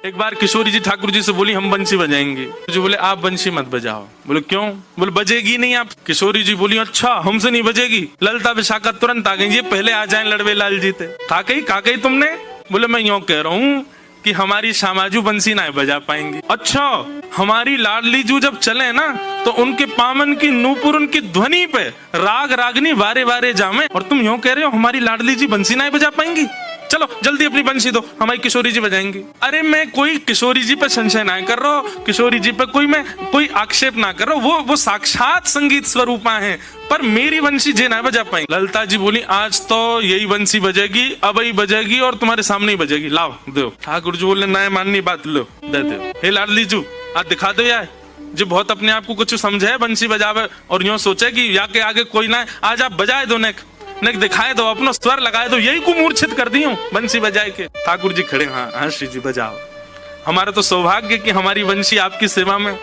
एक बार किशोरी जी ठाकुर जी से बोली हम बंसी बजाएंगे। जो बोले आप बंसी मत बजाओ। बोले क्यों? बोले बजेगी नहीं आप। किशोरी जी बोली अच्छा हमसे नहीं बजेगी। ललता विशाखा तुरंत आ गई, ये पहले आ जाए लड़वे लाल जी थे। का कही तुमने? बोले मैं यूं कह रहा हूँ कि हमारी श्यामाजू बंसी ना बजा पाएंगी। अच्छा हमारी लाडली जू जब चले ना तो उनके पामन की नूपुर उनकी ध्वनि पे राग रागनी वारे वारे जामे, और तुम यूं कह रहे हो हमारी लाडली जी बंसी ना बजा पाएंगी। चलो जल्दी अपनी बंसी दो, हमारी किशोरी जी बजाएंगी। अरे मैं कोई किशोरी जी पे संशय ना कर रहा हूँ, किशोरी जी पे कोई आक्षेप ना कर रहा हूँ, वो साक्षात संगीत स्वरूपा है, पर मेरी बंसी जे ना बजा पाएंगी। ललता जी बोली आज तो यही बंसी बजेगी, अब ही बजेगी और तुम्हारे सामने ही बजेगी, लाओ दो। ठाकुर जी बोले ना माननी बात, लो दे दो। हे लाडली जू आज दिखा दो यार, जो बहुत अपने आप को कुछ समझे बंसी बजावे और यूं सोचे कि या के आगे कोई ना, आज आप बजाए दो, नेक दिखाए दो, अपना स्वर लगाए दो, यही को मूर्छित कर दी हूँ बंसी बजाए के। ठाकुर जी खड़े, हाँ श्री जी बजाओ, हमारा तो सौभाग्य कि हमारी बंसी आपकी सेवा में,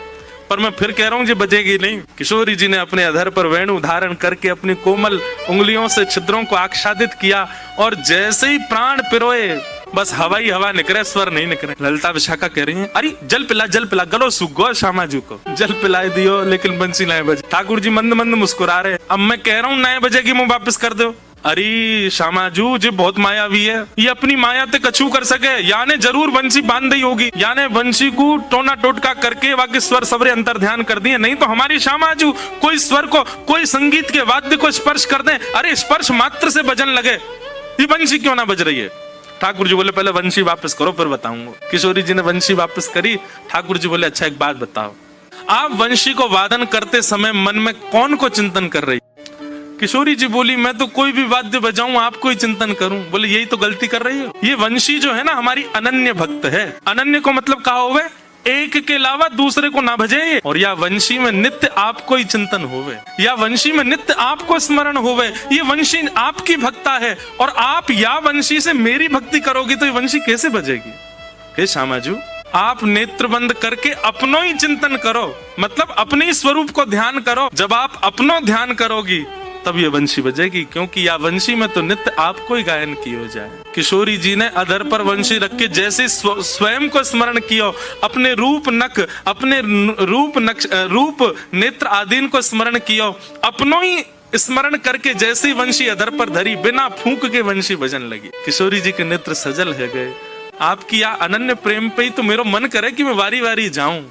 पर मैं फिर कह रहा हूँ जी बजेगी नहीं। किशोरी जी ने अपने अधर पर वेणु धारण करके अपनी कोमल उंगलियों से छिद्रों को आच्छादित किया और जैसे ही प्राण पिरोए बस हवा ही हवा निकले, स्वर नहीं निकले। ललता विशाखा कह रही है अरे जल पिला गलो सूख गो, श्यामाजू को जल पिलाए दियो लेकिन बंसी नए बजे। ठाकुर जी मंद मंद मुस्कुरा रहे, अब मैं कह रहा हूँ नए बजेगी मुंह वापस कर दो। अरे श्यामाजू जी बहुत मायावी है, ये अपनी माया ते कछु कर सके, याने जरूर बंसी बांध दी होगी, याने बंसी को टोना टोटका करके बाकी स्वर सबरे अंतर ध्यान कर दिए, नहीं तो हमारी श्यामाजू कोई स्वर को, कोई संगीत के वाद्य को स्पर्श कर दे, अरे स्पर्श मात्र से बजन लगे, ये बंसी क्यों ना बज रही है। ठाकुर जी बोले पहले वंशी वापस करो फिर बताऊंगा। किशोरी जी ने वंशी वापस करी। ठाकुर जी बोले अच्छा एक बात बताओ, आप वंशी को वादन करते समय मन में कौन को चिंतन कर रही? किशोरी जी बोली मैं तो कोई भी वाद्य बजाऊं आपको ही चिंतन करूं। बोले यही तो गलती कर रही हो, ये वंशी जो है ना हमारी अनन्य भक्त है। अनन्य को मतलब कहा होवे एक के अलावा दूसरे को ना भजे, और या वंशी में नित्य आपको ही चिंतन होवे, या वंशी में नित्य आपको स्मरण होवे, ये वंशी आपकी भक्ता है और आप या वंशी से मेरी भक्ति करोगी तो ये वंशी कैसे बजेगी। हे श्यामाजू आप नेत्र बंद करके अपनो ही चिंतन करो, मतलब अपने स्वरूप को ध्यान करो, जब आप अपनो ध्यान करोगी तब ये वंशी बजेगी, क्योंकि या वंशी में तो नित्य आपको ही गायन किया जाए। किशोरी जी ने अधर पर वंशी रख के जैसे स्वयं को स्मरण किया, अपने रूप नक, अपने रूप नेत्र आदीन को स्मरण किया, अपनों ही स्मरण करके जैसे वंशी अधर पर धरी, बिना फूंक के वंशी बजन लगी। किशोरी जी के नेत्र सजल है गए। आपकी या अनन्य प्रेम पे ही तो मेरा मन करे कि मैं वारी वारी जाऊं।